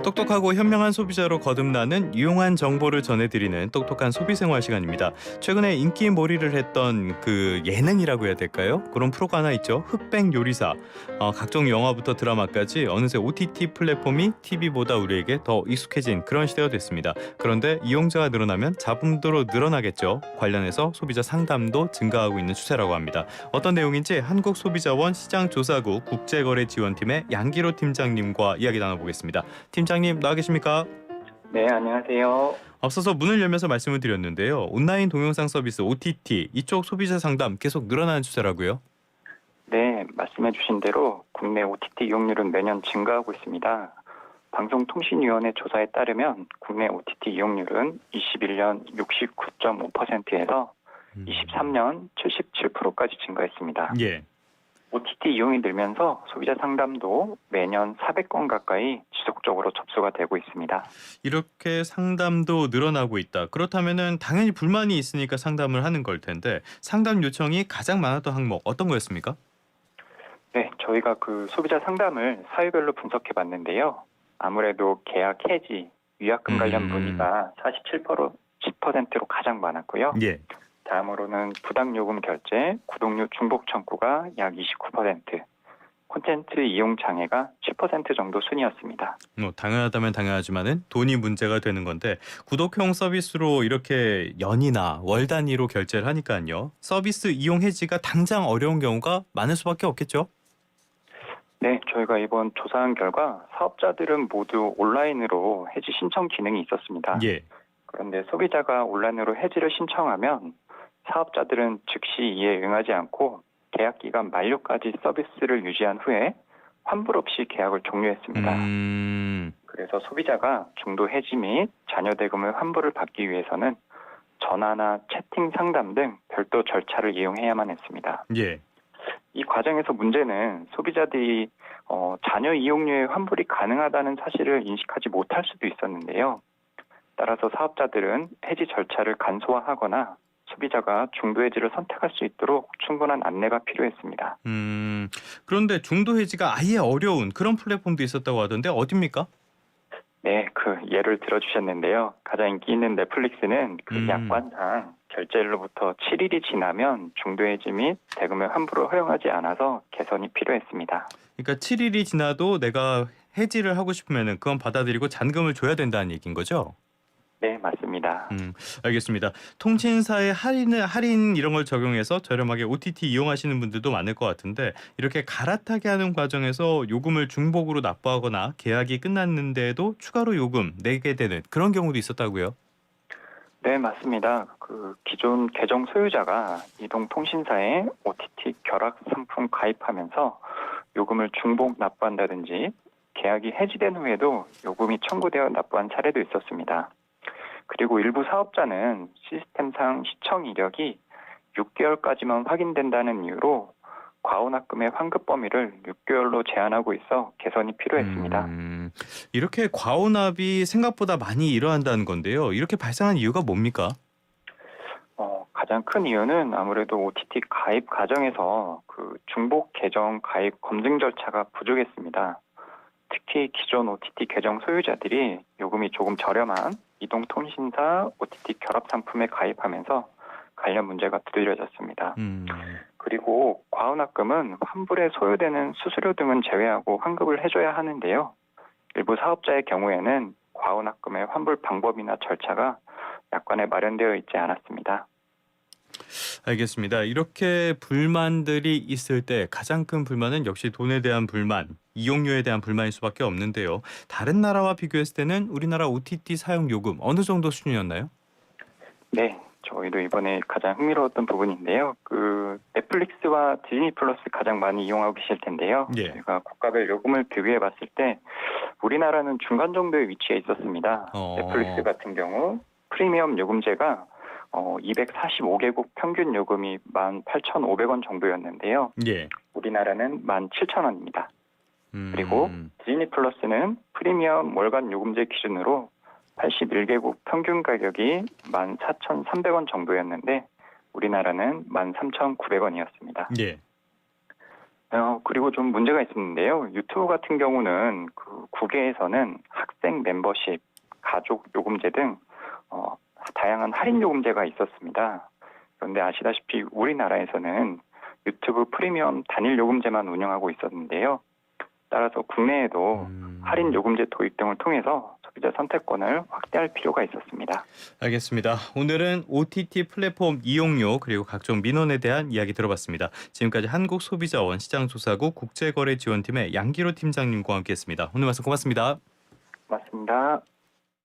똑똑하고 현명한 소비자로 거듭나는 유용한 정보를 전해드리는 똑똑한 소비생활 시간입니다. 최근에 인기몰이를 했던 그 예능이라고 해야 될까요? 그런 프로가 하나 있죠. 흑백 요리사. 각종 영화부터 드라마까지 어느새 OTT 플랫폼이 TV보다 우리에게 더 익숙해진 그런 시대가 됐습니다. 그런데 이용자가 늘어나면 자본도 늘어나겠죠. 관련해서 소비자 상담도 증가하고 있는 추세라고 합니다. 어떤 내용인지 한국소비자원 시장조사국 국제거래지원팀의 양기로 팀장님과 이야기 나눠보겠습니다. 팀장님 나와 계십니까? 네, 안녕하세요. 앞서서 문을 열면서 말씀을 드렸는데요. 온라인 동영상 서비스 OTT 이쪽 소비자 상담 계속 늘어나는 추세라고요? 네, 말씀해 주신 대로 국내 OTT 이용률은 매년 증가하고 있습니다. 방송통신위원회 조사에 따르면 국내 OTT 이용률은 21년 69.5%에서 23년 77%까지 증가했습니다. 예. OTT 이용이 늘면서 소비자 상담도 매년 400건 가까이 지속적으로 접수가 되고 있습니다. 이렇게 상담도 늘어나고 있다. 그렇다면은 당연히 불만이 있으니까 상담을 하는 걸 텐데 상담 요청이 가장 많았던 항목 어떤 거였습니까? 네, 저희가 그 소비자 상담을 사유별로 분석해 봤는데요. 아무래도 계약 해지, 위약금 관련 문의가 47%로 가장 많았고요. 예. 다음으로는 부당요금 결제, 구독료 중복 청구가 약 29%, 콘텐츠 이용 장애가 10% 정도 순이었습니다. 당연하다면 당연하지만은 돈이 문제가 되는 건데 구독형 서비스로 이렇게 연이나 월 단위로 결제를 하니까요. 서비스 이용 해지가 당장 어려운 경우가 많을 수밖에 없겠죠? 네, 저희가 이번 조사한 결과 사업자들은 모두 온라인으로 해지 신청 기능이 있었습니다. 예. 그런데 소비자가 온라인으로 해지를 신청하면 사업자들은 즉시 이에 응하지 않고 계약 기간 만료까지 서비스를 유지한 후에 환불 없이 계약을 종료했습니다. 그래서 소비자가 중도 해지 및 잔여 대금을 환불을 받기 위해서는 전화나 채팅 상담 등 별도 절차를 이용해야만 했습니다. 예. 이 과정에서 문제는 소비자들이 잔여 이용료의 환불이 가능하다는 사실을 인식하지 못할 수도 있었는데요. 따라서 사업자들은 해지 절차를 간소화하거나 소비자가 중도 해지를 선택할 수 있도록 충분한 안내가 필요했습니다. 그런데 중도 해지가 아예 어려운 그런 플랫폼도 있었다고 하던데 어딥니까? 네, 그 예를 들어주셨는데요. 가장 인기 있는 넷플릭스는 그 약관상 결제일로부터 7일이 지나면 중도 해지 및 대금의 환불을 허용하지 않아서 개선이 필요했습니다. 그러니까 7일이 지나도 내가 해지를 하고 싶으면은 그건 받아들이고 잔금을 줘야 된다는 얘기인 거죠? 네, 맞습니다. 알겠습니다. 통신사의 할인 이런 걸 적용해서 저렴하게 OTT 이용하시는 분들도 많을 것 같은데 이렇게 갈아타게 하는 과정에서 요금을 중복으로 납부하거나 계약이 끝났는데도 추가로 요금 내게 되는 그런 경우도 있었다고요? 네, 맞습니다. 그 기존 계정 소유자가 이동통신사에 OTT 결합 상품 가입하면서 요금을 중복 납부한다든지 계약이 해지된 후에도 요금이 청구되어 납부한 사례도 있었습니다. 그리고 일부 사업자는 시스템상 시청 이력이 6개월까지만 확인된다는 이유로 과오납금의 환급 범위를 6개월로 제한하고 있어 개선이 필요했습니다. 이렇게 과오납이 생각보다 많이 일어난다는 건데요. 이렇게 발생한 이유가 뭡니까? 가장 큰 이유는 아무래도 OTT 가입 과정에서 그 중복 계정 가입 검증 절차가 부족했습니다. 특히 기존 OTT 계정 소유자들이 요금이 조금 저렴한 이동통신사 OTT 결합 상품에 가입하면서 관련 문제가 두드러졌습니다. 그리고 과오납금은 환불에 소요되는 수수료 등은 제외하고 환급을 해줘야 하는데요. 일부 사업자의 경우에는 과오납금의 환불 방법이나 절차가 약관에 마련되어 있지 않았습니다. 알겠습니다. 이렇게 불만들이 있을 때 가장 큰 불만은 역시 돈에 대한 불만, 이용료에 대한 불만일 수밖에 없는데요. 다른 나라와 비교했을 때는 우리나라 OTT 사용 요금 어느 정도 수준이었나요? 네, 저희도 이번에 가장 흥미로웠던 부분인데요. 그 넷플릭스와 디즈니 플러스 가장 많이 이용하고 계실 텐데요. 예. 저희가 국가별 요금을 비교해 봤을 때 우리나라는 중간 정도에 위치해 있었습니다. 넷플릭스 같은 경우 프리미엄 요금제가 245개국 평균 요금이 18,500원 정도였는데요. 예. 우리나라는 17,000원입니다. 그리고 디즈니 플러스는 프리미엄 월간 요금제 기준으로 81개국 평균 가격이 14,300원 정도였는데 우리나라는 13,900원이었습니다. 예. 그리고 좀 문제가 있었는데요. 유튜브 같은 경우는 그 국외에서는 학생 멤버십, 가족 요금제 등 다양한 할인 요금제가 있었습니다. 그런데 아시다시피 우리나라에서는 유튜브 프리미엄 단일 요금제만 운영하고 있었는데요. 따라서 국내에도 할인 요금제 도입 등을 통해서 소비자 선택권을 확대할 필요가 있었습니다. 알겠습니다. 오늘은 OTT 플랫폼 이용료 그리고 각종 민원에 대한 이야기 들어봤습니다. 지금까지 한국소비자원 시장조사국 국제거래지원팀의 양기로 팀장님과 함께했습니다. 오늘 말씀 고맙습니다. 맞습니다.